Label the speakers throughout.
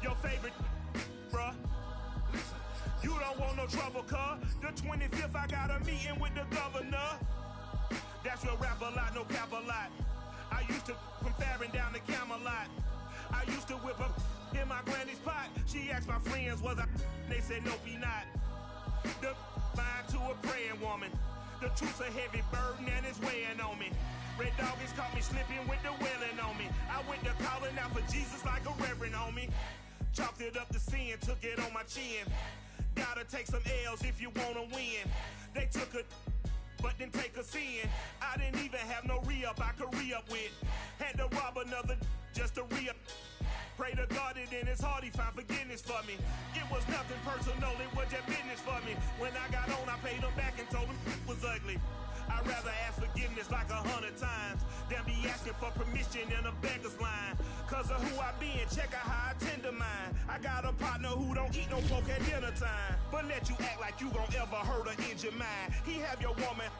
Speaker 1: Your favorite, bruh. You don't want no trouble, cuz. The 25th, I got a meeting with the governor. That's real rap a lot, no cap a lot. I used to from Farron down to Camelot. I used to whip up in my granny's pot. She asked my friends, was I? They said, nope, he not. The mind to a praying woman. The truth's a heavy burden and it's weighing on me. Red doggies caught me slipping with the wailing on me. I went to calling out for Jesus like a reverend on me. Chalked it up to sin, took it on my chin. Gotta take some L's if you wanna win. They took a but didn't take a sin. I didn't even have no re-up I could re-up with. Had to rob another just to re-up. Pray to God that in his heart he found forgiveness for me. It was nothing personal, it was just business for me. When I got on, I paid him back and told him it was ugly. I'd rather ask forgiveness like 100 times than be asking for permission in a beggar's line. Cause of who I be and check out how I tend to mine. I got a partner who don't eat no pork at dinner time, but let you act like you gon' ever hurt or injure mine. He have your woman,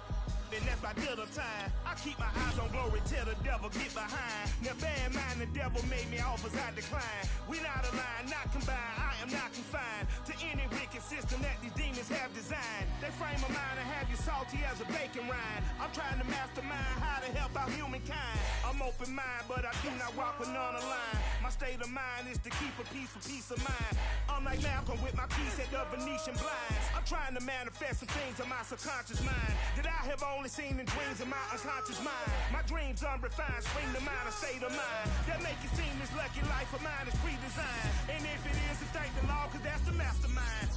Speaker 1: and that's by dinner time. I keep my eyes on glory till the devil get behind. Now bear in mind the devil made me offers I decline. We not aligned, not combined, I am not confined to any wicked system that these demons have designed. They frame a mind and have you salty as a bacon rind. I'm trying to mastermind how to help out humankind. I'm open mind, but I do not walk with none line. My state of mind is to keep a peace of mind. I'm like Malcolm with my piece at the Venetian blinds. I'm trying to manifest some things in my subconscious mind that I have only seen in dreams in my unconscious mind. My dreams unrefined, spring to mind, a state of mind that make it seem this lucky life of mine is pre-designed. And if it is, it's thank the Lord, cause that's the mastermind.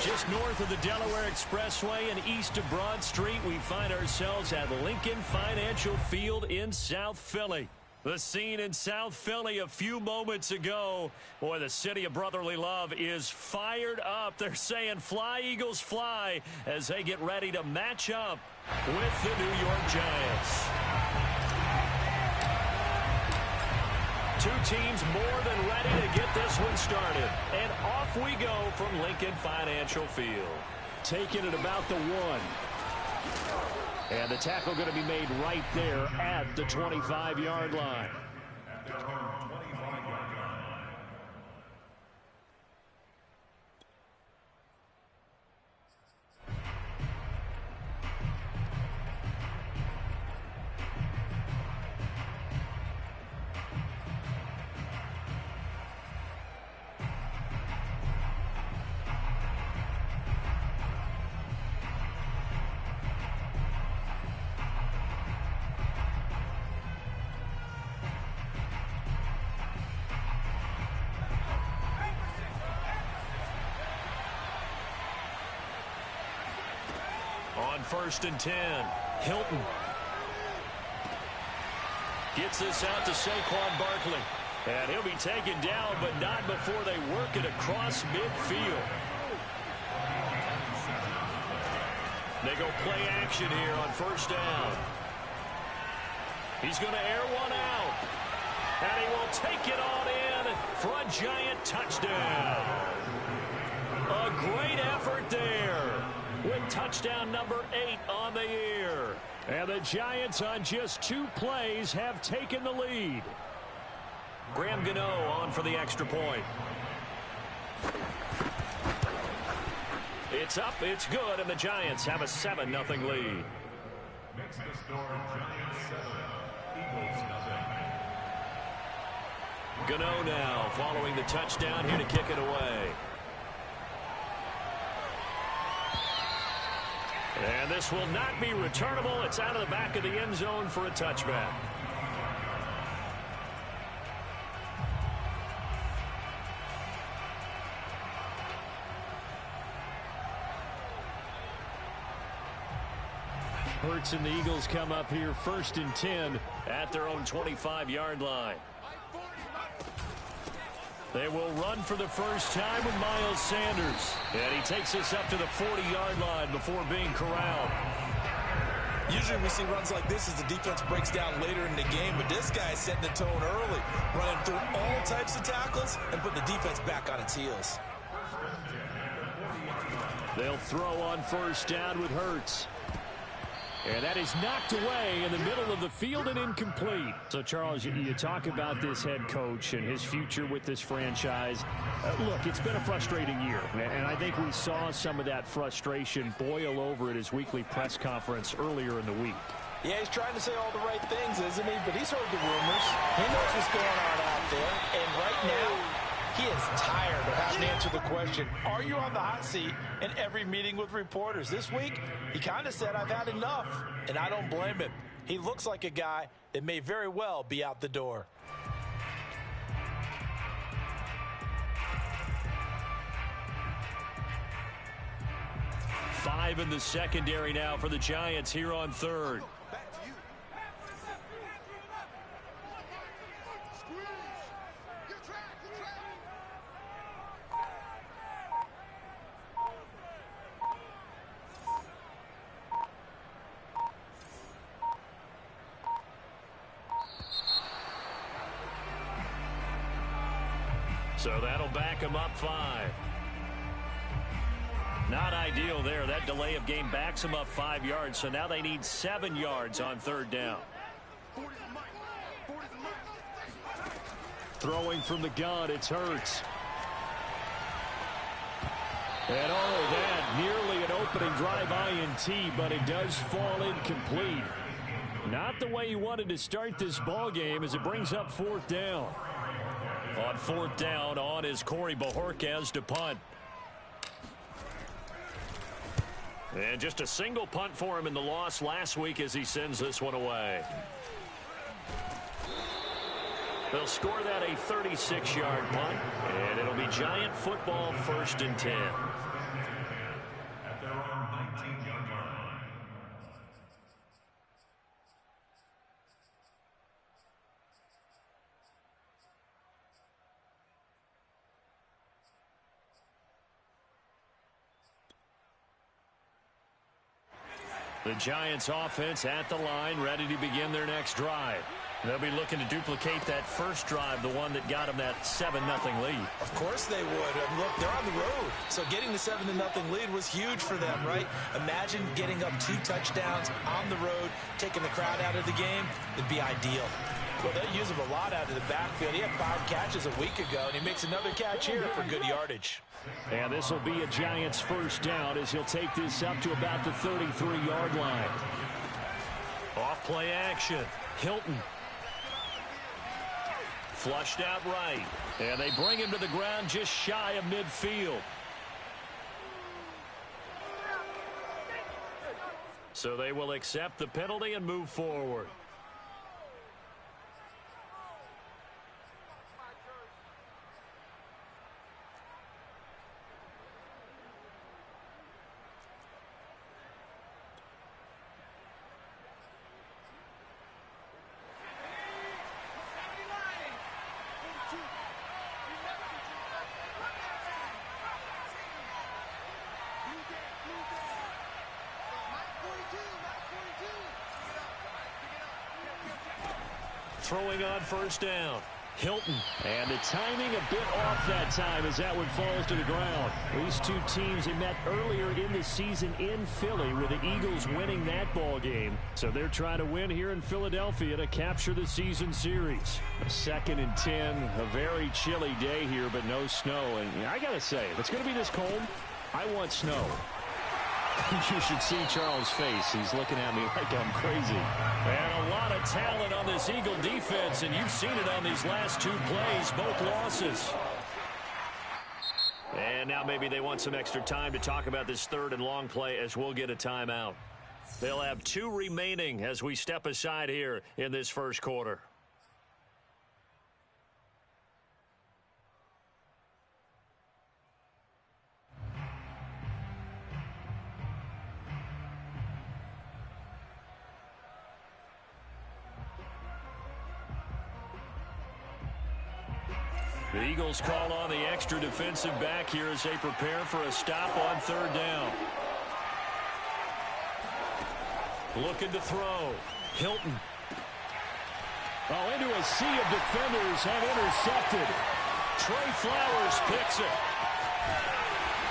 Speaker 2: Just north of the Delaware Expressway and east of Broad Street, we find ourselves at Lincoln Financial Field in South Philly. The scene in South Philly a few moments ago. Boy, the city of brotherly love is fired up. They're saying fly, Eagles, fly, as they get ready to match up with the New York Giants. Two teams more than ready to get this one started. And off we go from Lincoln Financial Field. Taking it about the 1. And the tackle going to be made right there at the 25-yard line. On 1st and 10, Hilton gets this out to Saquon Barkley. And he'll be taken down, but not before they work it across midfield. They go play action here on 1st down. He's going to air one out. And he will take it on in for a Giant touchdown. A great effort there, with touchdown number 8 on the year. And the Giants on just 2 plays have taken the lead. Graham Gano on for the extra point. It's up, it's good, and the Giants have a 7-0 lead.
Speaker 3: Makes the score Giants 7, Eagles 0.
Speaker 2: Gano now following the touchdown here to kick it away. And this will not be returnable. It's out of the back of the end zone for a touchback. Hurts and the Eagles come up here 1st and 10 at their own 25-yard line. They will run for the first time with Miles Sanders. And he takes us up to the 40-yard line before being corralled.
Speaker 4: Usually we see runs like this as the defense breaks down later in the game, but this guy is setting the tone early, running through all types of tackles and putting the defense back on its heels.
Speaker 2: They'll throw on 1st down with Hurts. And that is knocked away in the middle of the field and incomplete. So, Charles, you talk about this head coach and his future with this franchise. Look, it's been a frustrating year, and I think we saw some of that frustration boil over at his weekly press conference earlier in the week.
Speaker 4: Yeah, he's trying to say all the right things, isn't he? But he's heard the rumors. He knows what's going on out there. And right now, he is tired of having to answer the question, are you on the hot seat, in every meeting with reporters. This week, he kind of said, I've had enough, and I don't blame him. He looks like a guy that may very well be out the door.
Speaker 2: Five in the secondary now for the Giants here on third. So that'll back him up 5. Not ideal there. That delay of game backs him up 5 yards. So now they need 7 yards on third down. Throwing from the gun, it's Hurts. And that nearly an opening drive INT, but it does fall incomplete. Not the way you wanted to start this ball game as it brings up fourth down. On fourth down, on is Corey Bojorquez to punt. And just a single punt for him in the loss last week as he sends this one away. They'll score that a 36-yard punt, and it'll be Giant football 1st and 10.
Speaker 3: At their own 19-yard line.
Speaker 2: The Giants offense at the line, ready to begin their next drive. They'll be looking to duplicate that first drive, the one that got them that 7-0 lead.
Speaker 4: Of course they would. And look, they're on the road. So getting the 7-0 lead was huge for them, right? Imagine getting up 2 touchdowns on the road, taking the crowd out of the game. It'd be ideal. Well, they use him a lot out of the backfield. He had 5 catches a week ago, and he makes another catch here for good yardage.
Speaker 2: And this will be a Giants first down as he'll take this up to about the 33-yard line. Off play action. Hilton. Flushed out right. And they bring him to the ground just shy of midfield. So they will accept the penalty and move forward. Throwing on first down. Hilton. And the timing a bit off that time as that one falls to the ground. These two teams had met earlier in the season in Philly with the Eagles winning that ball game. So they're trying to win here in Philadelphia to capture the season series. 2nd and 10. A very chilly day here, but no snow. And I got to say, if it's going to be this cold, I want snow. You should see Charles' face. He's looking at me like I'm crazy. And a lot of talent on this Eagle defense, and you've seen it on these last 2 plays, both losses. And now maybe they want some extra time to talk about this 3rd and long play as we'll get a timeout. They'll have 2 remaining as we step aside here in this first quarter. The Eagles call on the extra defensive back here as they prepare for a stop on 3rd down. Looking to throw. Hilton. Into a sea of defenders and intercepted. Trey Flowers picks it.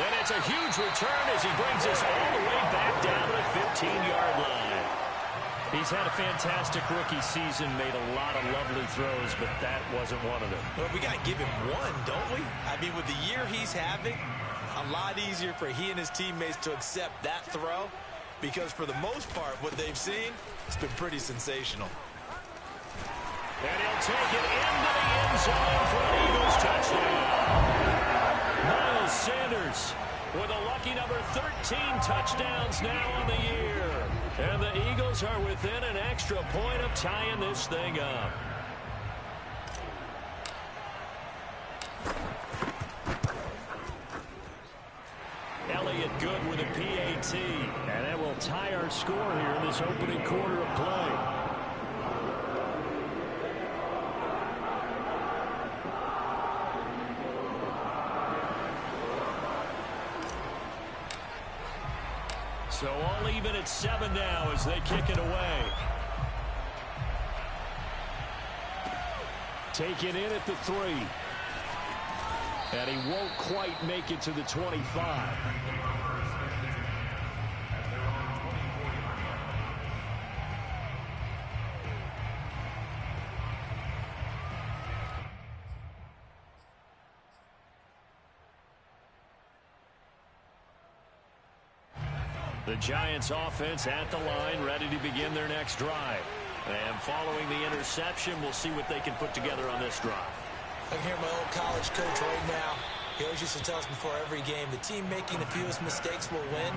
Speaker 2: And it's a huge return as he brings us all the way back down to the 15-yard line. He's had a fantastic rookie season, made a lot of lovely throws, but that wasn't one of them.
Speaker 4: Well, we got to give him one, don't we? I mean, with the year he's having, a lot easier for he and his teammates to accept that throw, because for the most part, what they've seen, it's been pretty sensational.
Speaker 2: And he'll take it into the end zone for an Eagles touchdown. Miles Sanders with a lucky number 13 touchdowns now on the year. And the Eagles are within an extra point of tying this thing up. Elliott good with a PAT. And that will tie our score here in this opening quarter of play. So all even at 7 now as they kick it away. Taken in at the 3. And he won't quite make it to the 25. The Giants offense at the line, ready to begin their next drive. And following the interception, we'll see what they can put together on this drive.
Speaker 4: I can hear my old college coach right now. He always used to tell us before every game, the team making the fewest mistakes will win.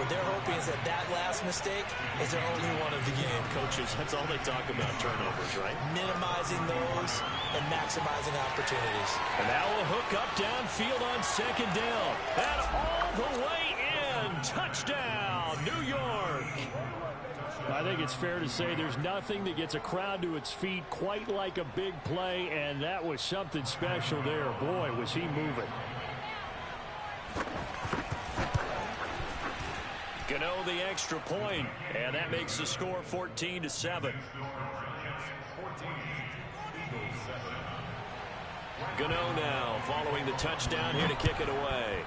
Speaker 4: What they're hoping is that that last mistake is their only one of the game.
Speaker 2: Coaches, that's all they talk about, turnovers, right?
Speaker 4: Minimizing those and maximizing opportunities.
Speaker 2: And now a hook up downfield on second down. And all the way in. Touchdown, New York. I think it's fair to say there's nothing that gets a crowd to its feet quite like a big play, and that was something special there. Boy, was he moving. Gano the extra point, and that makes the score 14-7. Gano now following the touchdown here to kick it away.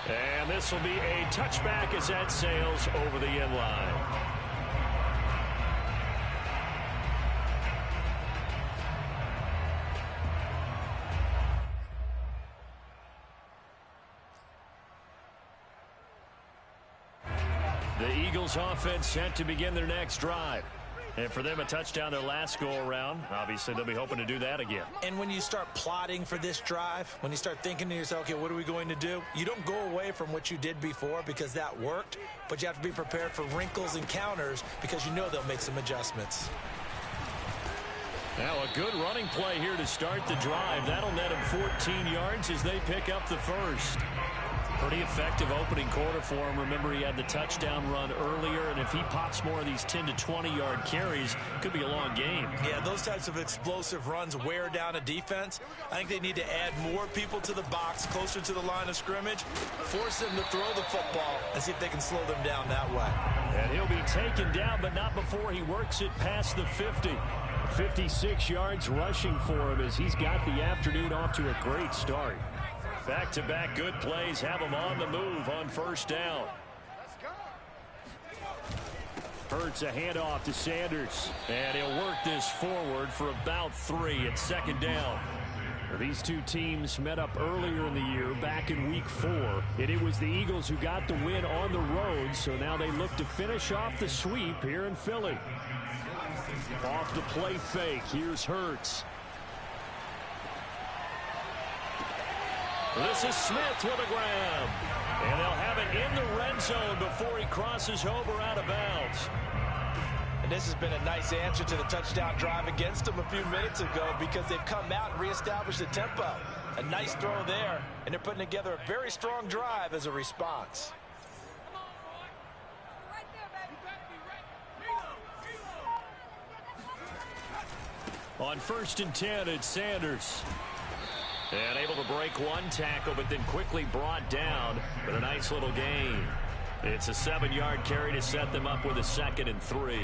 Speaker 2: And this will be a touchback as that sails over the end line. The Eagles offense set to begin their next drive. And for them, a touchdown their last go-around. Obviously, they'll be hoping to do that again.
Speaker 4: And when you start plotting for this drive, when you start thinking to yourself, okay, what are we going to do? You don't go away from what you did before because that worked, but you have to be prepared for wrinkles and counters because you know they'll make some adjustments.
Speaker 2: Now a good running play here to start the drive. That'll net him 14 yards as they pick up the first. Pretty effective opening quarter for him. Remember, he had the touchdown run earlier, and if he pops more of these 10 to 20-yard carries, could be a long game.
Speaker 4: Yeah, those types of explosive runs wear down a defense. I think they need to add more people to the box, closer to the line of scrimmage, force them to throw the football, and see if they can slow them down that way.
Speaker 2: And he'll be taken down, but not before he works it past the 50. 56 yards rushing for him as he's got the afternoon off to a great start. Back-to-back good plays have him on the move on first down. Hurts a handoff to Sanders, and he'll work this forward for about 3 at second down. These two teams met up earlier in the year, back in week 4, and it was the Eagles who got the win on the road, so now they look to finish off the sweep here in Philly. Off the play fake, here's Hurts. This is Smith with a grab. And they'll have it in the red zone before he crosses over out of bounds.
Speaker 4: And this has been a nice answer to the touchdown drive against them a few minutes ago because they've come out and reestablished the tempo. A nice throw there, and they're putting together a very strong drive as a response.
Speaker 2: On 1st and 10, it's Sanders. And able to break one tackle, but then quickly brought down with a nice little gain. It's a 7-yard carry to set them up with a 2nd and 3.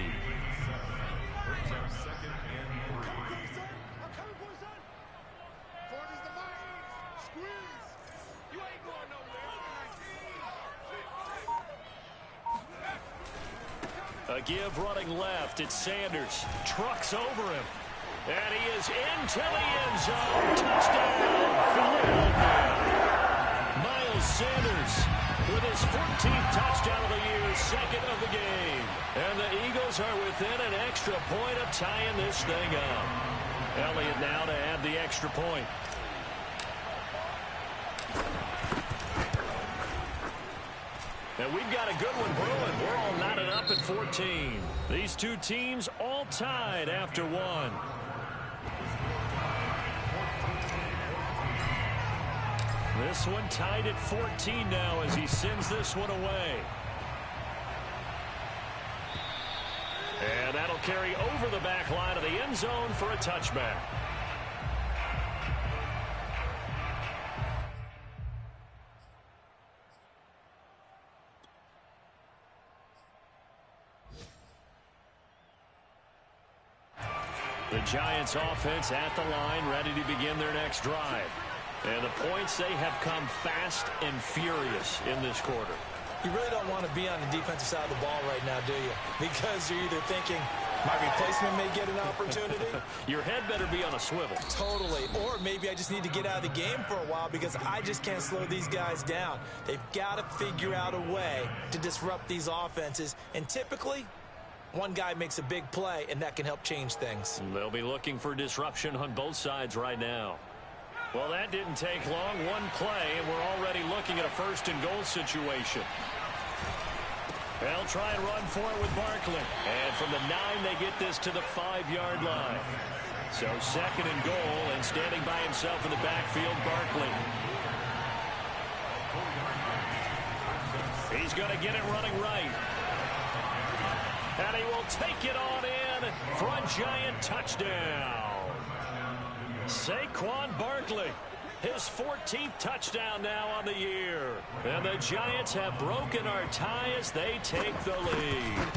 Speaker 2: A give running left. It's Sanders. Trucks over him. And he is into the end zone. Touchdown, Philadelphia. Miles Sanders with his 14th touchdown of the year, second of the game. And the Eagles are within an extra point of tying this thing up. Elliott now to add the extra point. And we've got a good one brewing. We're all knotted up at 14. These two teams all tied after one. This one tied at 14 now as he sends this one away. And that'll carry over the back line of the end zone for a touchback. The Giants offense at the line, ready to begin their next drive. And the points, they have come fast and furious in this quarter.
Speaker 4: You really don't want to be on the defensive side of the ball right now, do you? Because you're either thinking, my replacement may get an opportunity.
Speaker 2: Your head better be on a swivel.
Speaker 4: Totally. Or maybe I just need to get out of the game for a while because I just can't slow these guys down. They've got to figure out a way to disrupt these offenses. And typically, one guy makes a big play, and that can help change things.
Speaker 2: They'll be looking for disruption on both sides right now. Well, that didn't take long. One play, and we're already looking at a first-and-goal situation. They'll try and run for it with Barkley. And from the 9, they get this to the 5-yard line. So second and goal, and standing by himself in the backfield, Barkley. He's going to get it running right. And he will take it on in for a Giant touchdown. Saquon Barkley, his 14th touchdown now on the year. And the Giants have broken our tie as they take the lead.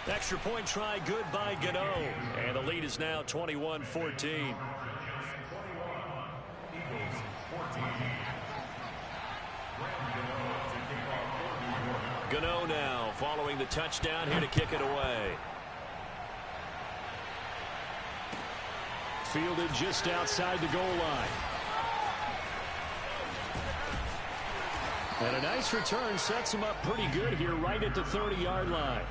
Speaker 2: Extra point try good by Gano. And the lead is now 21-14. Gano now following the touchdown here to kick it away. Fielded just outside the goal line. And a nice return sets him up pretty good here right at the 30-yard line.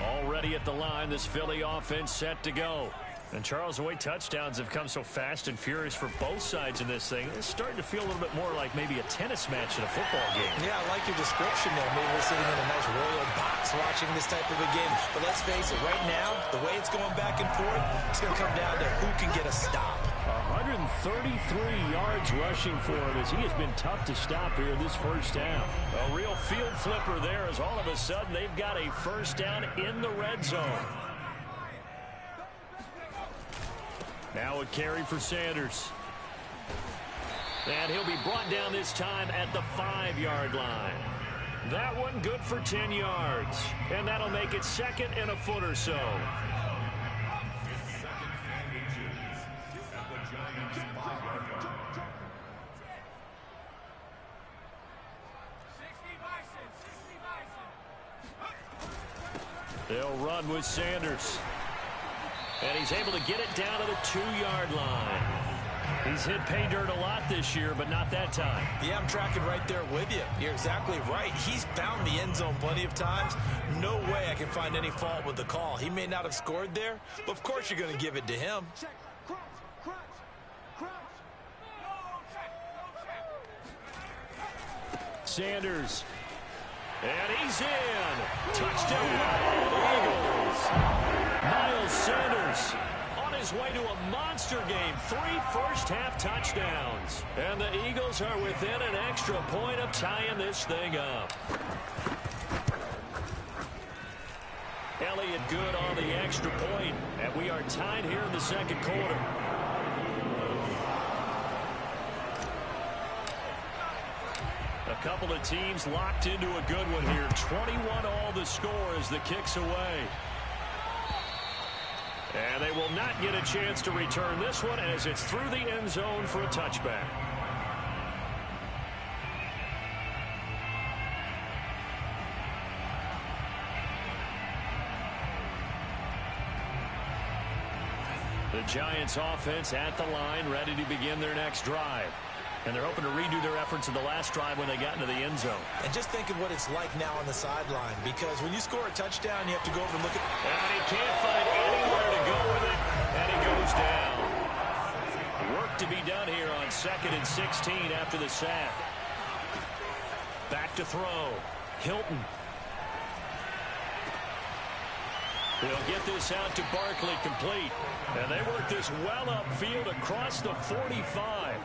Speaker 2: Already at the line, this Philly offense set to go. And Charles, the way touchdowns have come so fast and furious for both sides in this thing, it's starting to feel a little bit more like maybe a tennis match in a football game.
Speaker 4: Yeah, I like your description there. Maybe we're sitting in a nice royal box watching this type of a game. But let's face it, right now, the way it's going back and forth, it's going to come down to who can get a stop.
Speaker 2: 133 yards rushing for him as he has been tough to stop here in this first half. A real field flipper there as all of a sudden they've got a first down in the red zone. Now a carry for Sanders. And he'll be brought down this time at the 5-yard line. That one good for 10 yards. And that'll make it second and a foot or so. They'll run with Sanders. And he's able to get it down to the 2-yard line. He's hit pay dirt a lot this year, but not that time.
Speaker 4: Yeah, I'm tracking right there with you. You're exactly right. He's found the end zone plenty of times. No way I can find any fault with the call. He may not have scored there, but of course you're going to give it to him.
Speaker 2: Sanders. And he's in. Touchdown, Eagles. Miles Sanders on his way to a monster game. 3 first-half touchdowns. And the Eagles are within an extra point of tying this thing up. Elliott good on the extra point. And we are tied here in the second quarter. A couple of teams locked into a good one here. 21 all the score as the kick's away. And they will not get a chance to return this one as it's through the end zone for a touchback. The Giants offense at the line, ready to begin their next drive. And they're hoping to redo their efforts in the last drive when they got into the end zone.
Speaker 4: And just think of what it's like now on the sideline, because when you score a touchdown, you have to go over and look at...
Speaker 2: And he can't find anywhere to go with it, and he goes down. Work to be done here on 2nd and 16 after the sack. Back to throw. Hilton. He'll get this out to Barkley, complete. And they work this well upfield across the 45.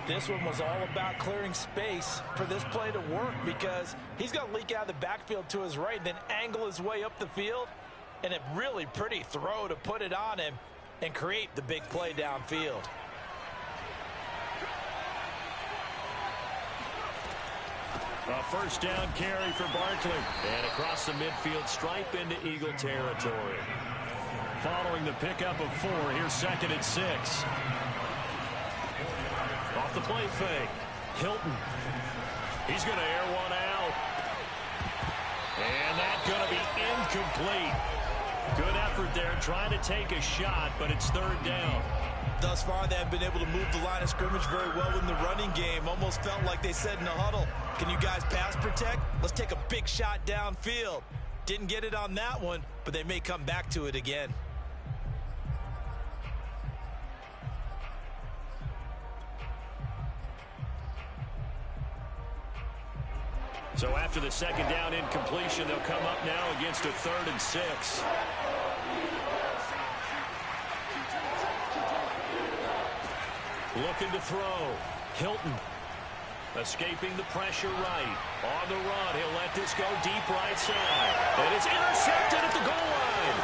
Speaker 4: This one was all about clearing space for this play to work, because he's going to leak out of the backfield to his right, then angle his way up the field. And a really pretty throw to put it on him and create the big play downfield.
Speaker 2: A first down carry for Barkley. And across the midfield stripe into Eagle territory. Following the pickup of 4, here's 2nd and 6. Off the play fake. Hilton. He's going to air one out. And that's going to be incomplete. Good effort there, trying to take a shot, but it's 3rd down.
Speaker 4: Thus far, they have been able to move the line of scrimmage very well in the running game. Almost felt like they said in the huddle, can you guys pass protect? Let's take a big shot downfield. Didn't get it on that one, but they may come back to it again.
Speaker 2: So after the 2nd down incompletion, they'll come up now against a 3rd and 6. Looking to throw. Hilton escaping the pressure right. On the run, he'll let this go deep right side. And it's intercepted at the goal line.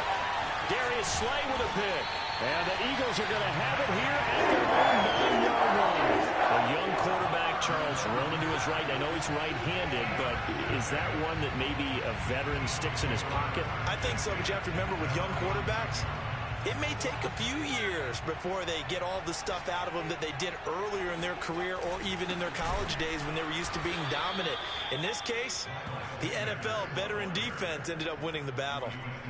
Speaker 2: Darius Slay with a pick. And the Eagles are going to have it here at their own 9-yard line. A young quarterback, Charles, rolling to his right. I know he's right-handed, but is that one that maybe a veteran sticks in his pocket?
Speaker 4: I think so, but you have to remember with young quarterbacks, it may take a few years before they get all the stuff out of them that they did earlier in their career or even in their college days when they were used to being dominant. In this case, the NFL veteran defense ended up winning the battle.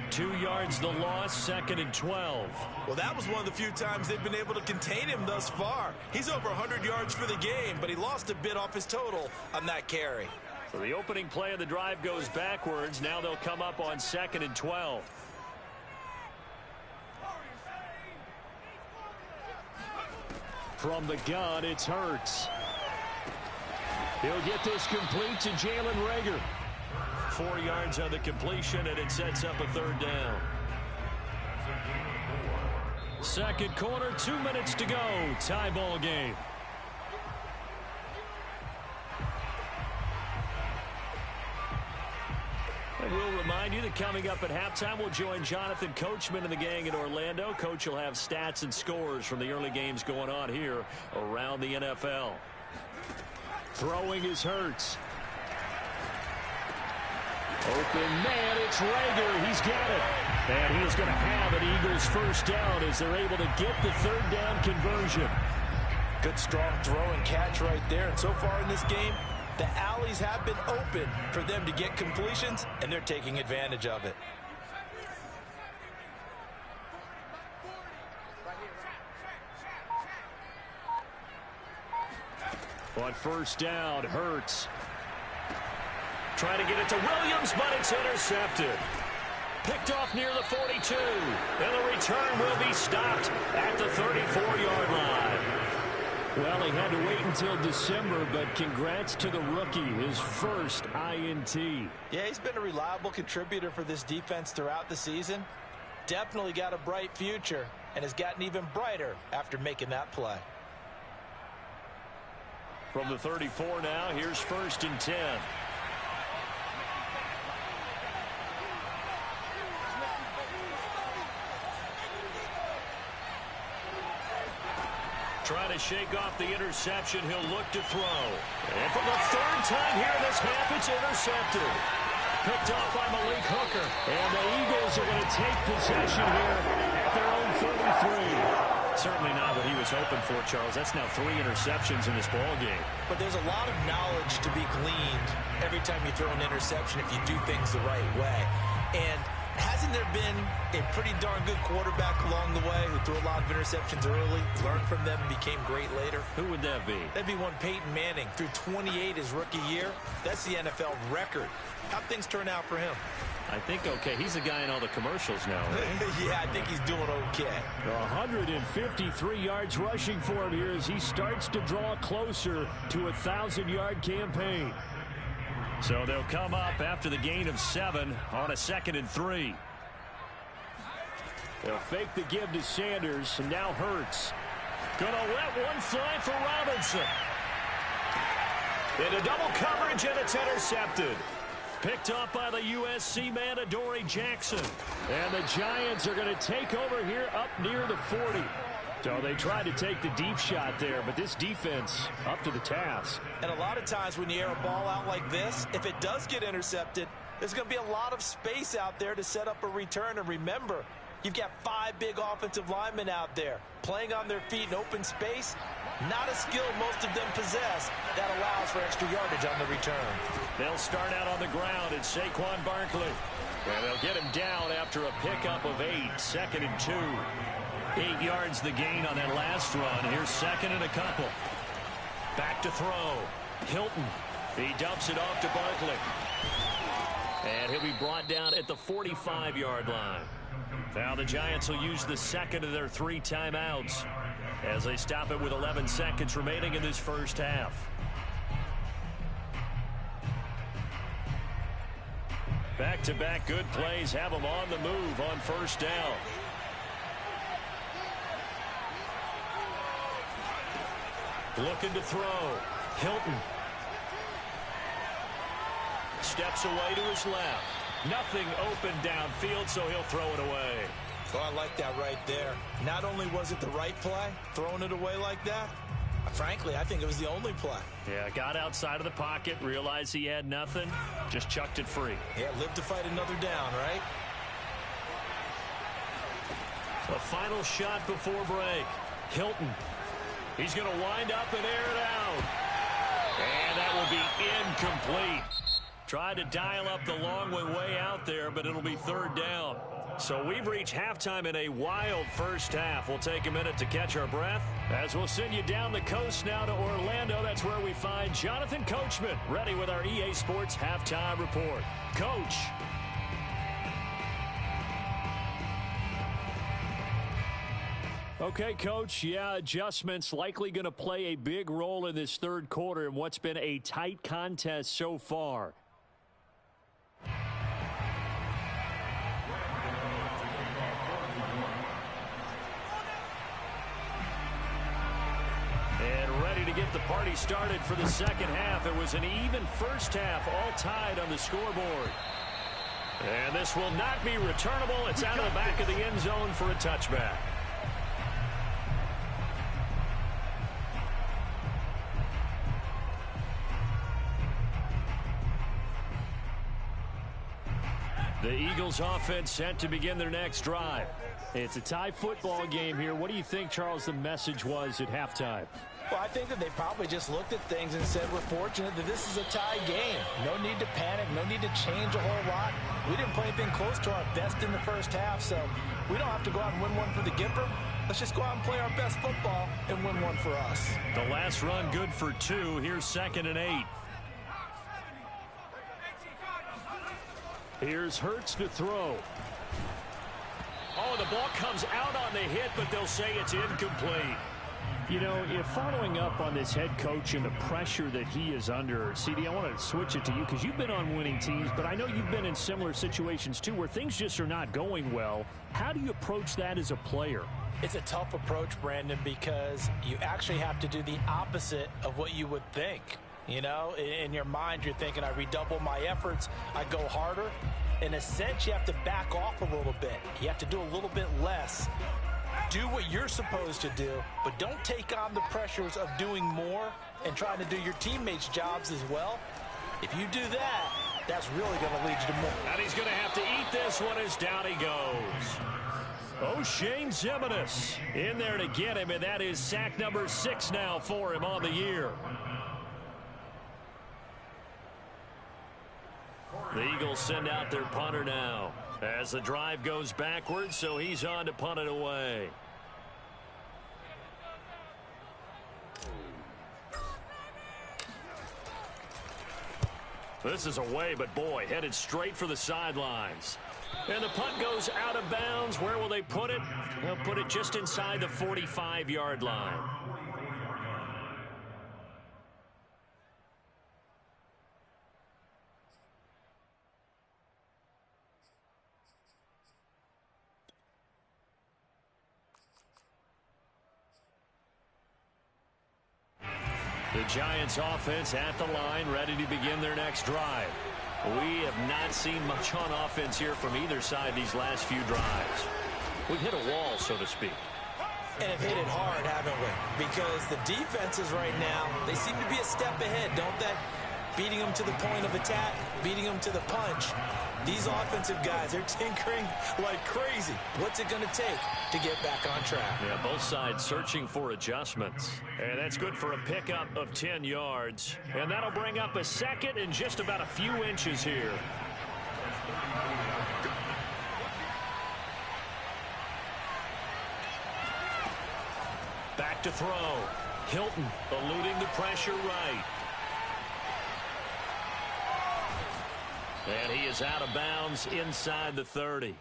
Speaker 2: 2 yards the loss, 2nd and 12.
Speaker 4: Well, that was one of the few times they've been able to contain him thus far. He's over 100 yards for the game, but he lost a bit off his total on that carry.
Speaker 2: So the opening play of the drive goes backwards. Now they'll come up on 2nd and 12. From the gun, it's Hurts. He'll get this complete to Jalen Reagor. 4 yards on the completion, and it sets up a 3rd down. Second quarter, 2 minutes to go. Tie ball game. And we'll remind you that coming up at halftime, we'll join Jonathan Coachman and the gang in Orlando. Coach will have stats and scores from the early games going on here around the NFL. Throwing is Hurts. Open man, it's Reagor. He's got it. And he is going to have an Eagles first down as they're able to get the 3rd down conversion.
Speaker 4: Good strong throw and catch right there. And so far in this game, the alleys have been open for them to get completions, and they're taking advantage of it.
Speaker 2: On first down, Hurts. Trying to get it to Williams, but it's intercepted. Picked off near the 42. And the return will be stopped at the 34-yard line. Well, he had to wait until December, but congrats to the rookie, his first INT.
Speaker 4: Yeah, he's been a reliable contributor for this defense throughout the season. Definitely got a bright future and has gotten even brighter after making that play.
Speaker 2: From the 34 now, here's 1st and 10. Trying to shake off the interception. He'll look to throw. And for the 3rd time here in this half, it's intercepted. Picked off by Malik Hooker. And the Eagles are going to take possession here at their own 33. Certainly not what he was hoping for, Charles. That's now 3 interceptions in this ball game.
Speaker 4: But there's a lot of knowledge to be gleaned every time you throw an interception if you do things the right way. And Hasn't there been a pretty darn good quarterback along the way who threw a lot of interceptions early, learned from them, and became great later?
Speaker 2: Who would that be?
Speaker 4: That'd be one Peyton Manning. Threw 28 his rookie year. That's the NFL record. How'd things turn out for him?
Speaker 2: I think okay. He's a guy in all the commercials now, right?
Speaker 4: Yeah, I think he's doing okay.
Speaker 2: 153 yards rushing for him here as he starts to draw closer to a 1,000-yard campaign. So they'll come up after the gain of 7 on a 2nd and 3. They'll fake the give to Sanders, and now Hurts. Gonna let one fly for Robinson. Into double coverage, and it's intercepted. Picked up by the USC man, Adoree Jackson. And the Giants are going to take over here up near the 40. So they tried to take the deep shot there, but this defense up to the task.
Speaker 4: And a lot of times when you air a ball out like this, if it does get intercepted, there's going to be a lot of space out there to set up a return. And remember, you've got 5 big offensive linemen out there playing on their feet in open space. Not a skill most of them possess that allows for extra yardage on the return.
Speaker 2: They'll start out on the ground at Saquon Barkley. And they'll get him down after a pickup of 8, 2nd and 2. 8 yards the gain on that last run. Here's 2nd and a couple. Back to throw. Hilton. He dumps it off to Barkley. And he'll be brought down at the 45-yard line. Now the Giants will use the 2nd of their 3 timeouts as they stop it with 11 seconds remaining in this first half. Back-to-back good plays have them on the move on first down. Looking to throw. Hilton. Steps away to his left. Nothing open downfield, so he'll throw it away.
Speaker 4: Oh, I like that right there. Not only was it the right play, throwing it away like that, frankly, I think it was the only play.
Speaker 2: Yeah, got outside of the pocket, realized he had nothing, just chucked it free.
Speaker 4: Yeah, live to fight another down, right?
Speaker 2: A final shot before break. Hilton. He's going to wind up and air it out. And that will be incomplete. Tried to dial up the long one way out there, but it'll be 3rd down. So we've reached halftime in a wild first half. We'll take a minute to catch our breath as we'll send you down the coast now to Orlando. That's where we find Jonathan Coachman ready with our EA Sports Halftime Report. Coach. Okay, Coach, yeah, adjustments likely going to play a big role in this 3rd quarter in what's been a tight contest so far. And ready to get the party started for the 2nd half. It was an even first half, all tied on the scoreboard. And this will not be returnable. It's out of the back of the end zone for a touchback. The Eagles offense set to begin their next drive. It's a tie football game here. What do you think, Charles, the message was at halftime?
Speaker 4: Well, I think that they probably just looked at things and said, we're fortunate that this is a tie game. No need to panic. No need to change a whole lot. We didn't play anything close to our best in the first half, so we don't have to go out and win one for the Gipper. Let's just go out and play our best football and win one for us.
Speaker 2: The last run good for 2. Here's 2nd and 8. Here's Hurts to throw. Oh, the ball comes out on the hit, but they'll say it's incomplete. You know, if following up on this head coach and the pressure that he is under, CD, I want to switch it to you because you've been on winning teams, but I know you've been in similar situations too where things just are not going well. How do you approach that as a player?
Speaker 4: It's a tough approach, Brandon, because you actually have to do the opposite of what you would think. You know, in your mind, you're thinking, I redouble my efforts, I go harder. In a sense, you have to back off a little bit. You have to do a little bit less. Do what you're supposed to do, but don't take on the pressures of doing more and trying to do your teammates' jobs as well. If you do that, that's really going to lead you to more.
Speaker 2: And he's going to have to eat this one as down he goes. O'Shane Ximines in there to get him, and that is sack number 6 now for him on the year. The Eagles send out their punter now. As the drive goes backwards, so he's on to punt it away. This is away, but boy, headed straight for the sidelines. And the punt goes out of bounds. Where will they put it? They'll put it just inside the 45-yard line. The Giants offense at the line, ready to begin their next drive. We have not seen much on offense here from either side these last few drives. We've hit a wall, so to speak.
Speaker 4: And have hit it hard, haven't we? Because the defenses right now, they seem to be a step ahead, don't they? Beating them to the point of attack, beating them to the punch. These offensive guys, they're tinkering like crazy. What's it going to take to get back on track?
Speaker 2: Yeah, both sides searching for adjustments. And that's good for a pickup of 10 yards. And that'll bring up a second and just about a few inches here. Back to throw. Hilton eluding the pressure right. And he is out of bounds inside the 30.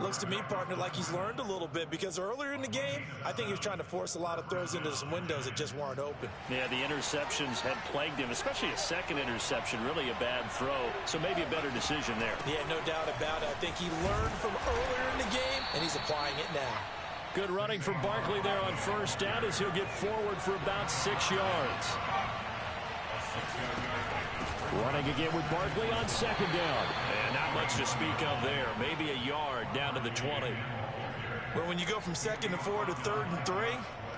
Speaker 4: Looks to me, partner, like he's learned a little bit, because earlier in the game, I think he was trying to force a lot of throws into some windows that just weren't open.
Speaker 2: Yeah, the interceptions had plagued him, especially a second interception, really a bad throw. So maybe a better decision there.
Speaker 4: Yeah, no doubt about it. I think he learned from earlier in the game, and he's applying it now.
Speaker 2: Good running for Barkley there on first down as he'll get forward for about 6 yards. Running again with Barkley on second down. And not much to speak of there. Maybe a yard down to the 20.
Speaker 4: But when you go from 2nd to 4 to 3rd and 3,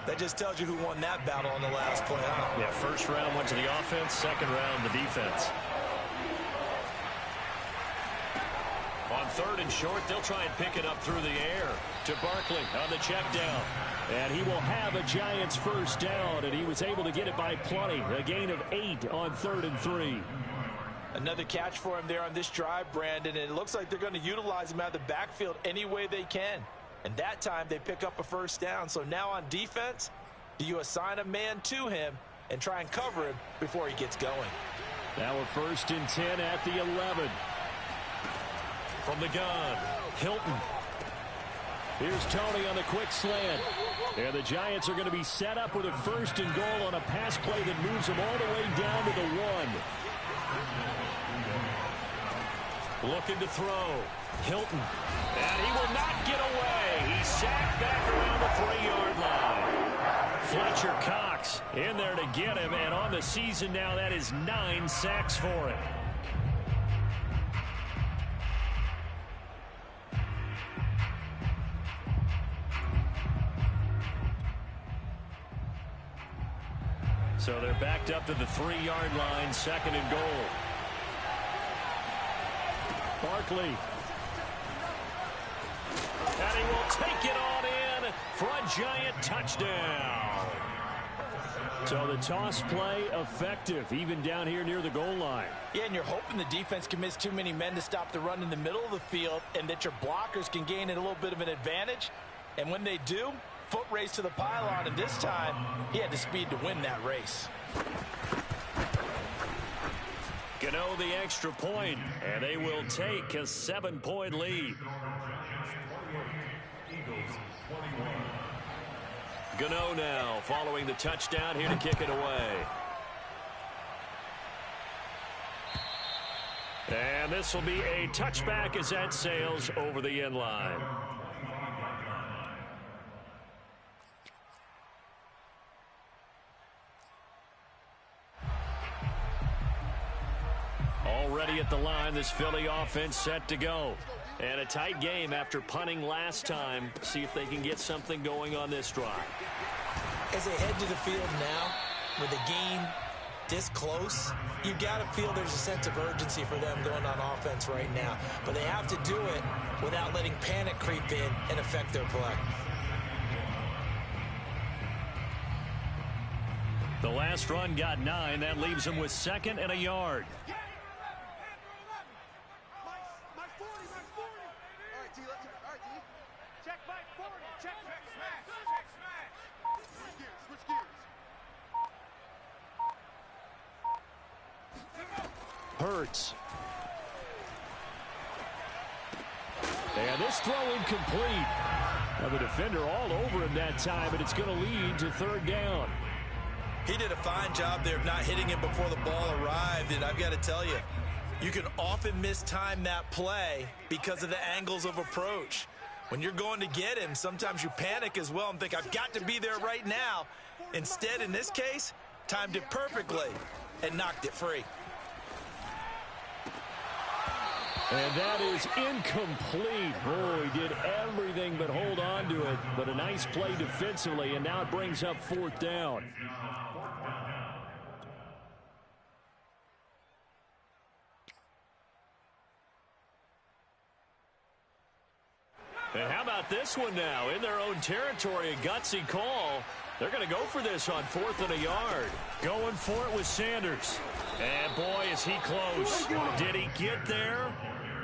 Speaker 4: that just tells you who won that battle on the last play, huh?
Speaker 2: Yeah, first round went to the offense, second round the defense. On 3rd and short, they'll try and pick it up through the air to Barkley on the check down. And he will have a Giants first down, and he was able to get it by plenty. A gain of 8 on 3rd and 3.
Speaker 4: Another catch for him there on this drive, Brandon, and it looks like they're going to utilize him out of the backfield any way they can. And that time they pick up a first down. So now on defense, do you assign a man to him and try and cover him before he gets going?
Speaker 2: Now a 1st and 10 at the 11. From the gun, Hilton. Here's Tony on the quick slant. And the Giants are going to be set up with a 1st and goal on a pass play that moves them all the way down to the 1. Looking to throw. Hilton. And he will not get away. He's sacked back around the 3-yard line. Fletcher Cox in there to get him. And on the season now, that is 9 sacks for him. So they're backed up to the 3-yard line, 2nd and goal. Barkley. And he will take it on in for a Giant touchdown. So the toss play effective, even down here near the goal line.
Speaker 4: Yeah, and you're hoping the defense commits too many men to stop the run in the middle of the field and that your blockers can gain a little bit of an advantage. And when they do, foot race to the pylon, and this time he had the speed to win that race.
Speaker 2: Gano the extra point, and they will take a 7-point lead. Gano now following the touchdown here to kick it away. And this will be a touchback as that sails over the end line. Already at the line, this Philly offense set to go. And a tight game after punting last time. See if they can get something going on this drive.
Speaker 4: As they head to the field now, with the game this close, you've got to feel there's a sense of urgency for them going on offense right now. But they have to do it without letting panic creep in and affect their play.
Speaker 2: The last run got 9. That leaves them with 2nd and a yard. Hurts. And this throw incomplete. Now the defender all over him that time, but it's going to lead to third down.
Speaker 4: He did a fine job there of not hitting him before the ball arrived, and I've got to tell you, you can often mistime that play because of the angles of approach. When you're going to get him, sometimes you panic as well and think, I've got to be there right now. Instead, in this case, timed it perfectly and knocked it free.
Speaker 2: And that is incomplete. Oh, he did everything but hold on to it. But a nice play defensively, and now it brings up fourth down. And how about this one now? In their own territory, a gutsy call. They're going to go for this on 4th and a yard. Going for it with Sanders. And boy, is he close. Did he get there?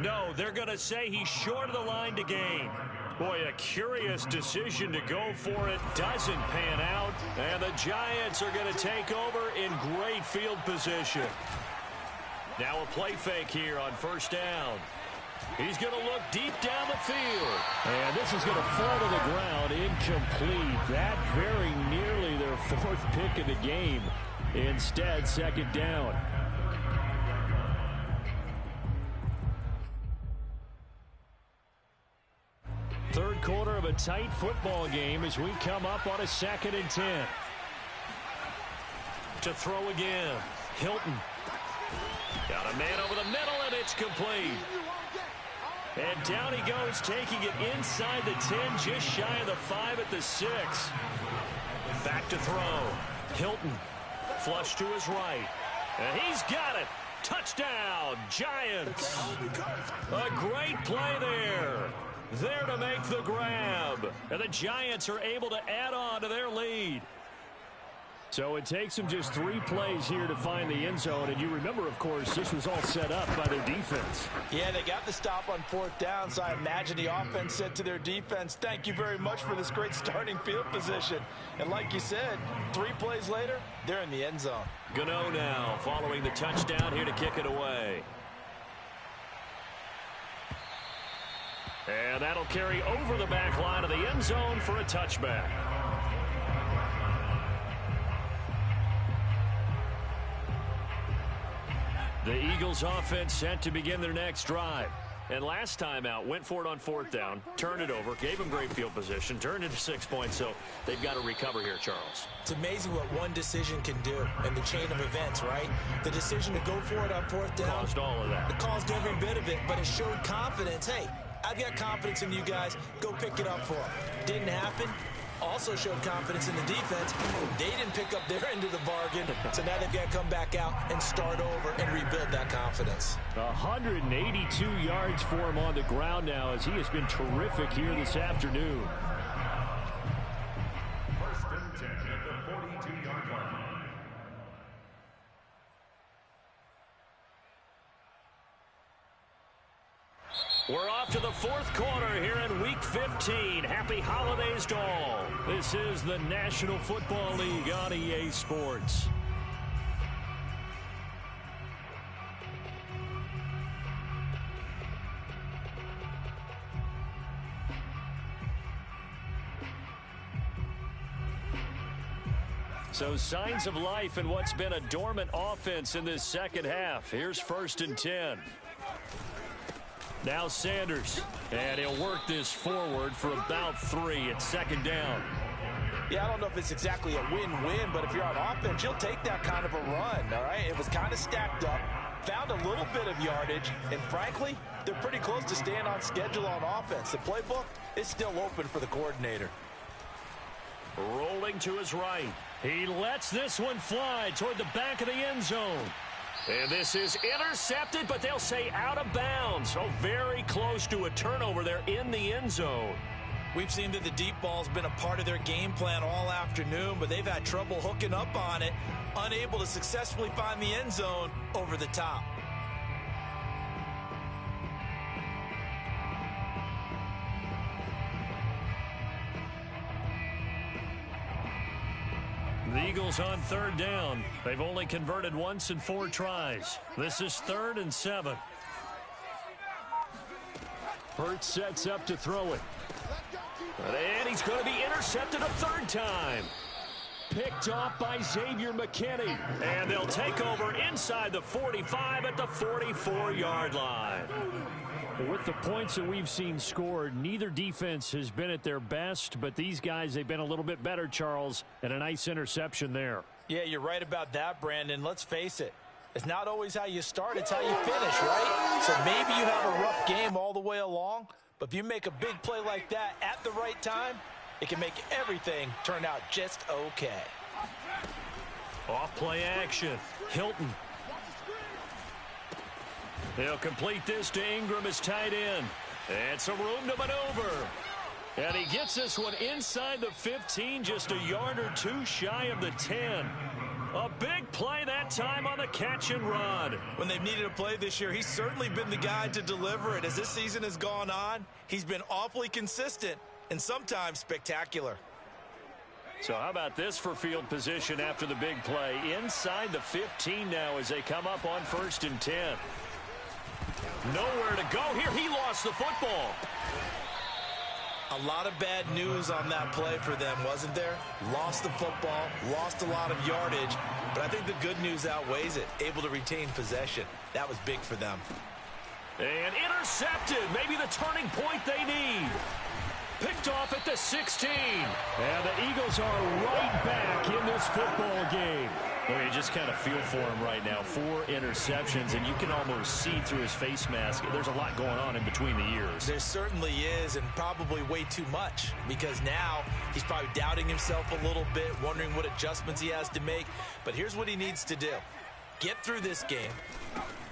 Speaker 2: No, they're going to say he's short of the line to gain. Boy, a curious decision to go for it. Doesn't pan out. And the Giants are going to take over in great field position. Now a play fake here on first down. He's going to look deep down the field. And this is going to fall to the ground. Incomplete. That very nearly their 4th pick of the game. Instead, second down. Third quarter of a tight football game as we come up on a 2nd and 10. To throw again. Hilton. Got a man over the middle, and it's complete. And down he goes, taking it inside the 10, just shy of the 5 at the 6. Back to throw. Hilton. Flush to his right. And he's got it. Touchdown, Giants. A great play there. There to make the grab. And the Giants are able to add on to their lead. So it takes them just 3 plays here to find the end zone. And you remember, of course, this was all set up by their defense.
Speaker 4: Yeah, they got the stop on 4th down, so I imagine the offense said to their defense, thank you very much for this great starting field position. And like you said, 3 plays later, they're in the end zone.
Speaker 2: Gano now following the touchdown here to kick it away. And that'll carry over the back line of the end zone for a touchback. The Eagles offense set to begin their next drive. And last time out, went for it on 4th down, turned it over, gave them great field position, turned it to 6 points, so they've got to recover here, Charles.
Speaker 4: It's amazing what one decision can do in the chain of events, right? The decision to go for it on 4th down.
Speaker 2: Caused all of that.
Speaker 4: It caused every bit of it, but it showed confidence. Hey, I've got confidence in you guys. Go pick it up for them. Didn't happen. Also showed confidence in the defense. They didn't pick up their end of the bargain, so now they've got to come back out and start over and rebuild that confidence.
Speaker 2: 182 yards for him on the ground now as he has been terrific here this afternoon.
Speaker 3: 1st and 10 at the 42-yard line.
Speaker 2: We're off to the 4th quarter here in Week 15. Happy holidays to all. This is the National Football League on EA Sports. So signs of life in what's been a dormant offense in this second half. Here's 1st and 10. Now Sanders, and he'll work this forward for about 3 at 2nd down.
Speaker 4: Yeah, I don't know if it's exactly a win-win, but if you're on offense, you'll take that kind of a run, all right? It was kind of stacked up, found a little bit of yardage, and frankly, they're pretty close to staying on schedule on offense. The playbook is still open for the coordinator.
Speaker 2: Rolling to his right. He lets this one fly toward the back of the end zone. And this is intercepted, but they'll say out of bounds. So very close to a turnover there in the end zone.
Speaker 4: We've seen that the deep ball's been a part of their game plan all afternoon, but they've had trouble hooking up on it, unable to successfully find the end zone over the top.
Speaker 2: Eagles on third down. They've only converted once in 4 tries. This is 3rd and 7. Hurts sets up to throw it. And he's going to be intercepted a 3rd time. Picked off by Xavier McKinney. And they'll take over inside the 45 at the 44-yard line. With the points that we've seen scored, neither defense has been at their best, but these guys, they've been a little bit better, Charles, and a nice interception there. Yeah, you're right about that, Brandon. Let's face it. It's not always how you start, it's how you finish, right? So maybe you have a rough game all the way along, but if you make a big play like that at the right time, it can make everything turn out just okay. Off play action. Hilton. They'll complete this to Ingram as tight end. And some room to maneuver. And he gets this one inside the 15, just a yard or 2 shy of the 10. A big play that time on the catch and run. When they've needed a play this year, he's certainly been the guy to deliver it. As this season has gone on, he's been awfully consistent and sometimes spectacular. So how about this for field position after the big play? Inside the 15 now as they come up on 1st and 10. Nowhere to go here. He lost the football. A lot of bad news on that play for them, wasn't there? Lost the football, lost a lot of yardage, but I think the good news outweighs it. Able to retain possession. That was big for them. And intercepted. Maybe the turning point they need. Picked off at the 16. And the Eagles are right back in this football game. Well, you just kind of feel for him right now. 4 interceptions, and you can almost see through his face mask. There's a lot going on in between the ears. There certainly is, and probably way too much, because now he's probably doubting himself a little bit, wondering what adjustments he has to make. But here's what he needs to do. Get through this game,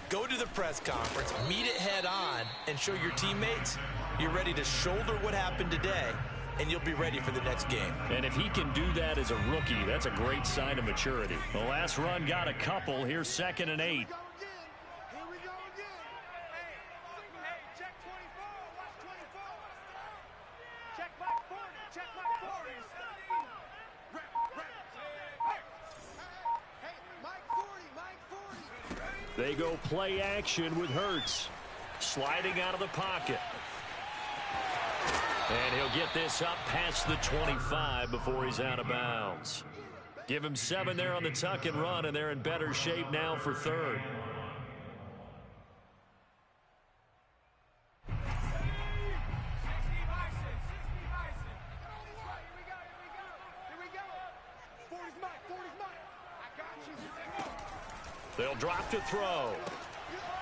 Speaker 2: go to the press conference, meet it head on, and show your teammates you're ready to shoulder what happened today, and you'll be ready for the next game. And if he can do that as a rookie, that's a great sign of maturity. The last run got a couple. Here's 2nd and 8.
Speaker 1: Here we go again. Hey, check 24. Watch 24. Check Mike 40. Check Mike 40. Hey, Mike 40. Mike 40.
Speaker 2: They go play action with Hurts. Sliding out of the pocket. And he'll get this up past the 25 before he's out of bounds. Give him 7 there on the tuck and run, and they're in better shape now for 3rd. They'll drop to throw.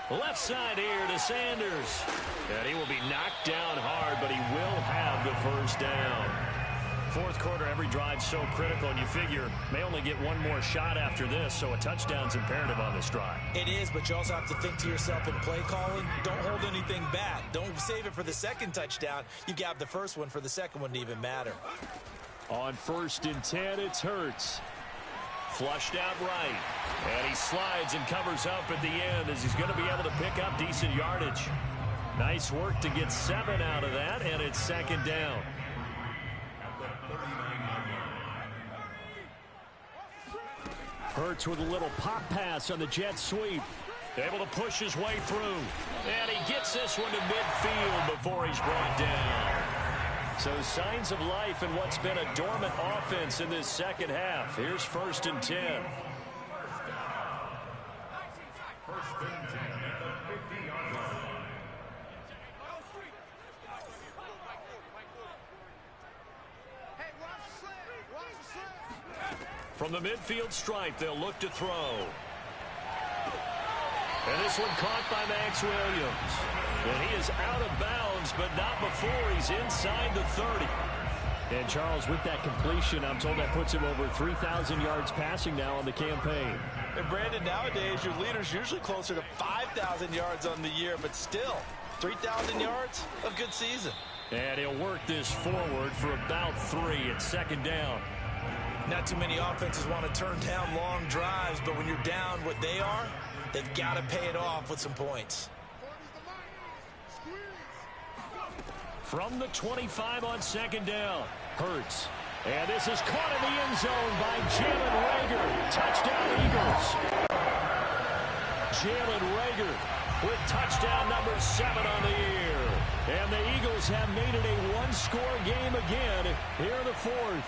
Speaker 2: Left side here to Sanders. And he will be knocked down hard, but he will have the 1st down. 4th quarter, every drive so critical, and you figure may only get one more shot after this, so a touchdown's imperative on this drive. It is, but you also have to think to yourself in play calling, don't hold anything back. Don't save it for the 2nd touchdown. You got the 1st one for the 2nd one to even matter. On 1st and 10, it's Hurts. Flushed out right. And he slides and covers up at the end as he's going to be able to pick up decent yardage. Nice work to get 7 out of that, and it's 2nd down. Hurts with a little pop pass on the jet sweep. Able to push his way through. And he gets this one to midfield before he's brought down. So signs of life in what's been a dormant offense in this 2nd half. Here's 1st and 10. From the midfield stripe, they'll look to throw. And this one caught by Max Williams. And he is out of bounds, but not before he's inside the 30. And Charles, with that completion, I'm told that puts him over 3,000 yards passing now on the campaign. And Brandon, nowadays your leader's usually closer to 5,000 yards on the year, but still, 3,000 yards, a good season. And he'll work this forward for about 3 at 2nd down. Not too many offenses want to turn down long drives, but when you're down what they are, they've got to pay it off with some points. From the 25 on 2nd down, Hurts. And this is caught in the end zone by Jalen Reagor. Touchdown, Eagles. Jalen Reagor with touchdown number 7 on the year. And the Eagles have made it a one-score game again here in the fourth.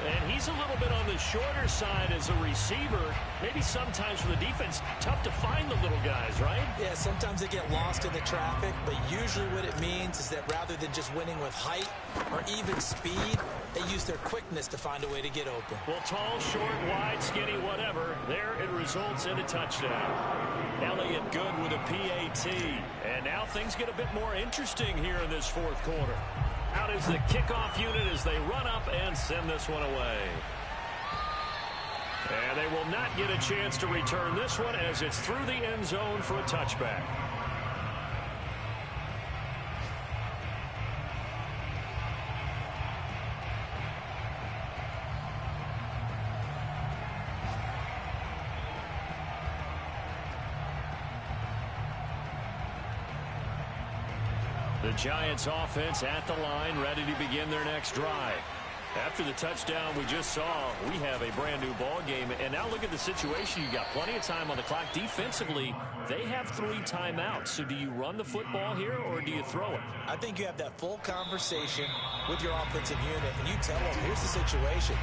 Speaker 2: And he's a little bit on the shorter side as a receiver. Maybe sometimes for the defense, tough to find the little guys, right?
Speaker 4: Yeah, sometimes they get lost in the traffic, but usually what it means is that rather than just winning with height or even speed, they use their quickness to find a way to get open.
Speaker 2: Well, tall, short, wide, skinny, whatever, there it results in a touchdown. Elliott good with a PAT. And now things get a bit more interesting here in this fourth quarter. Out is the kickoff unit as they run up and send this one away. And they will not get a chance to return this one as it's through the end zone for a touchback. The Giants offense at the line, ready to begin their next drive. After the touchdown we just saw, we have a brand new ball game. And now look at the situation. You got plenty of time on the clock. Defensively, they have 3 timeouts. So do you run the football here or do you throw it?
Speaker 4: I think you have that full conversation with your offensive unit, and you tell them, here's the situation.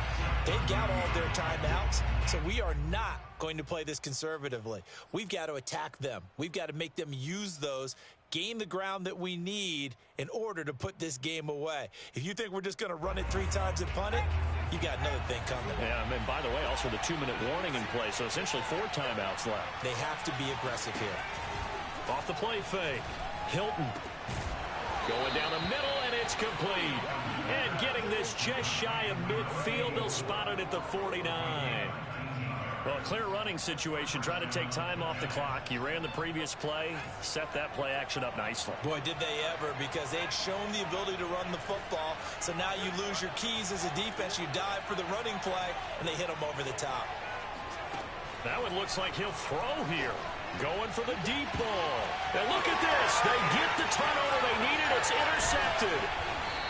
Speaker 4: They've got all of their timeouts, so we are not going to play this conservatively. We've got to attack them. We've got to make them use those, gain the ground that we need in order to put this game away. If you think we're just going to run it 3 times and punt it, you got another thing coming.
Speaker 2: Yeah, and by the way, also the 2-minute warning in play, so essentially 4 timeouts left.
Speaker 4: They have to be aggressive here.
Speaker 2: Off the play fake. Hilton going down the middle, and it's complete. And getting this just shy of midfield, they'll spot it at the 49. Well, a clear running situation, trying to take time off the clock. He ran the previous play, set that play action up nicely.
Speaker 4: Boy, did they ever, because they'd shown the ability to run the football. So now you lose your keys as a defense. You dive for the running play, and they hit them over the top.
Speaker 2: Now it looks like he'll throw here. Going for the deep ball. And look at this. They get the turnover they needed. It's intercepted.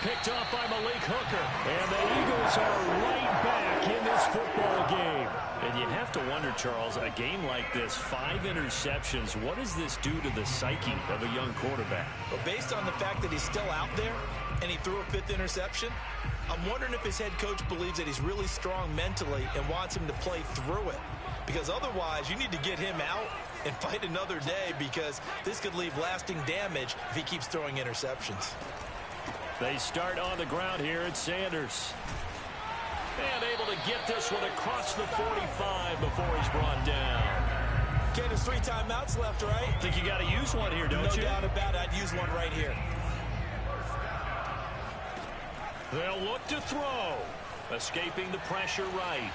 Speaker 2: Picked off by Malik Hooker. And the Eagles are right back in this football game. And you have to wonder, Charles, a game like this, 5 interceptions, what does this do to the psyche of a young quarterback?
Speaker 4: Well, based on the fact that he's still out there and he threw a 5th interception, I'm wondering if his head coach believes that he's really strong mentally and wants him to play through it. Because otherwise, you need to get him out and fight another day, because this could leave lasting damage if he keeps throwing interceptions.
Speaker 2: They start on the ground here at Sanders. And able to get this one across the 45 before he's brought down.
Speaker 4: Ken, there's 3 timeouts left, right?
Speaker 2: Think you got to use one here, don't you?
Speaker 4: No doubt about it. I'd use one right here.
Speaker 2: They'll look to throw. Escaping the pressure right.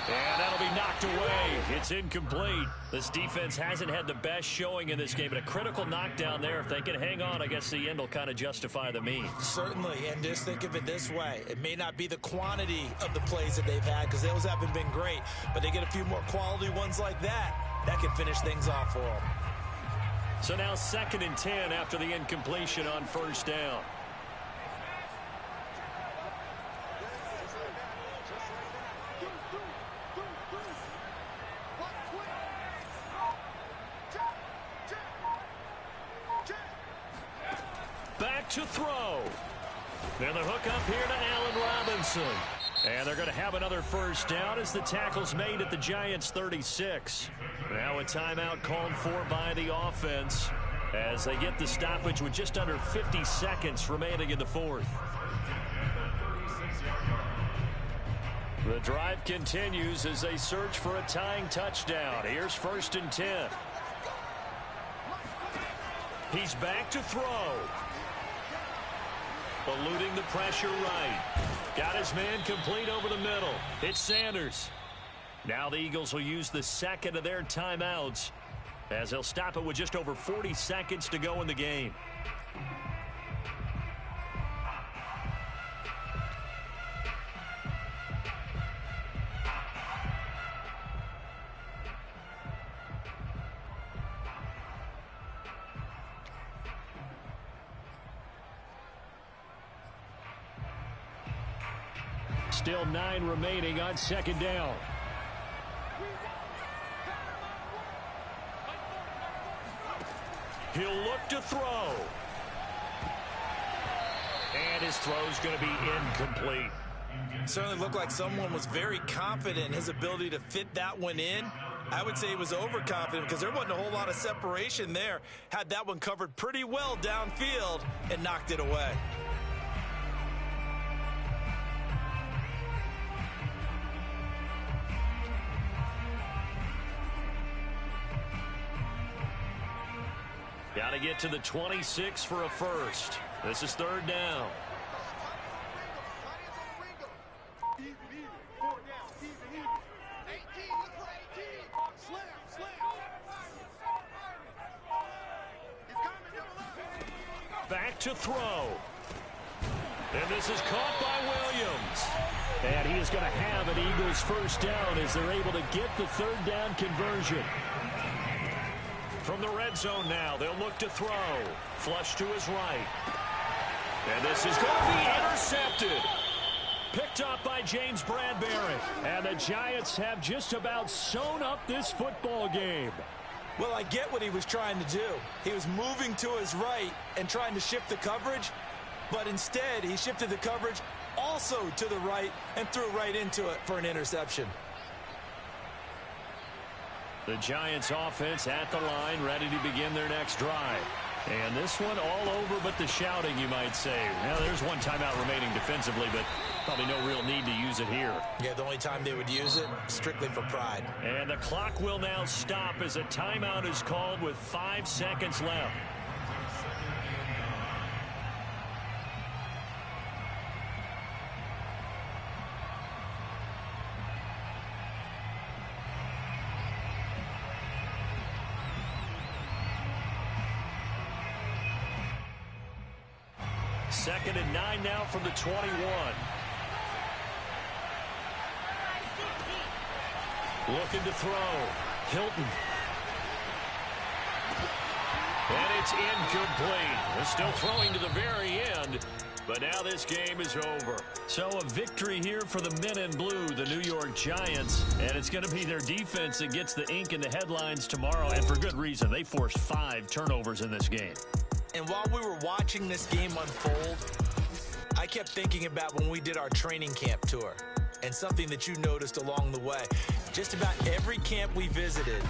Speaker 2: And that'll be knocked away. It's incomplete. This defense hasn't had the best showing in this game, but a critical knockdown there. If they can hang on, I guess the end will kind of justify the means.
Speaker 4: Certainly, and just think of it this way. It may not be the quantity of the plays that they've had, because those haven't been great, but they get a few more quality ones like that can finish things off for them.
Speaker 2: So now 2nd and 10 after the incompletion on 1st down. Back to throw. Then the hook up here to Allen Robinson. And they're going to have another 1st down as the tackle's made at the Giants' 36. Now a timeout called for by the offense as they get the stoppage with just under 50 seconds remaining in the 4th. The drive continues as they search for a tying touchdown. Here's 1st and 10. He's back to throw. Eluding the pressure right. Got his man complete over the middle. It's Sanders. Now the Eagles will use the 2nd of their timeouts as they'll stop it with just over 40 seconds to go in the game. Still 9 remaining on second down. He'll look to throw. And his throw's going to be incomplete.
Speaker 4: Certainly looked like someone was very confident in his ability to fit that one in. I would say he was overconfident because there wasn't a whole lot of separation there. Had that one covered pretty well downfield and knocked it away.
Speaker 2: Got to get to the 26 for a first. This is third down. Back to throw. And this is caught by Williams. And he is going to have an Eagles first down as they're able to get the third down conversion. From the red zone now, they'll look to throw. Flush to his right. And this is going to be intercepted. Picked up by James Bradbury. And the Giants have just about sewn up this football game.
Speaker 4: Well, I get what he was trying to do. He was moving to his right and trying to shift the coverage, but instead he shifted the coverage also to the right and threw right into it for an interception.
Speaker 2: The Giants offense at the line, ready to begin their next drive. And this one all over but the shouting, you might say. Now, there's one timeout remaining defensively, but probably no real need to use it here.
Speaker 4: Yeah, the only time they would use it, strictly for pride.
Speaker 2: And the clock will now stop as a timeout is called with 5 seconds left. Second and 9 now from the 21. Looking to throw. Hilton. And it's incomplete. They're still throwing to the very end, but now this game is over. So a victory here for the men in blue, the New York Giants, and it's going to be their defense that gets the ink in the headlines tomorrow, and for good reason. They forced 5 turnovers in this game.
Speaker 4: And while we were watching this game unfold, I kept thinking about when we did our training camp tour and something that you noticed along the way. Just about every camp we visited,